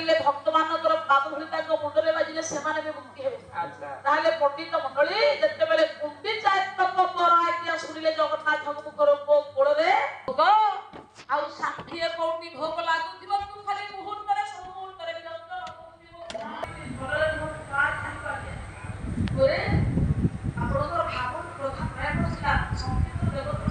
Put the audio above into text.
ଚାଲିଲେ ଭକ୍ତମାନଙ୍କର ପାଦ ଧୂଳି ତାଙ୍କ ମୁଣ୍ଡରେ ବାଜିଲେ ସେମାନେ ବି ମୁକ୍ତି ହେବେ। ତାହେଲେ ପଣ୍ଡିତ ମଣ୍ଡଳୀ ଯେତେବେଳେ ଗୁଣ୍ଡିଚାଙ୍କ ପର ଆଜ୍ଞା ଶୁଣିଲେ ଜଗନ୍ନାଥଙ୍କ କୋଳରେ ଭୋଗ ଆଉ 60 କଉଟି ଭୋଗ ଲାଗୁଥିବ ତୁ ଖାଲି ମୁହୂର୍ତ୍ତରେ ସବୁ ମୁହୂର୍ତ୍ତରେ ଆପଣଙ୍କର ଭାବନ ପ୍ରଧାନ ପ୍ରୟାସ ଥିଲା ସଂସ୍କୃତ ଦେବତା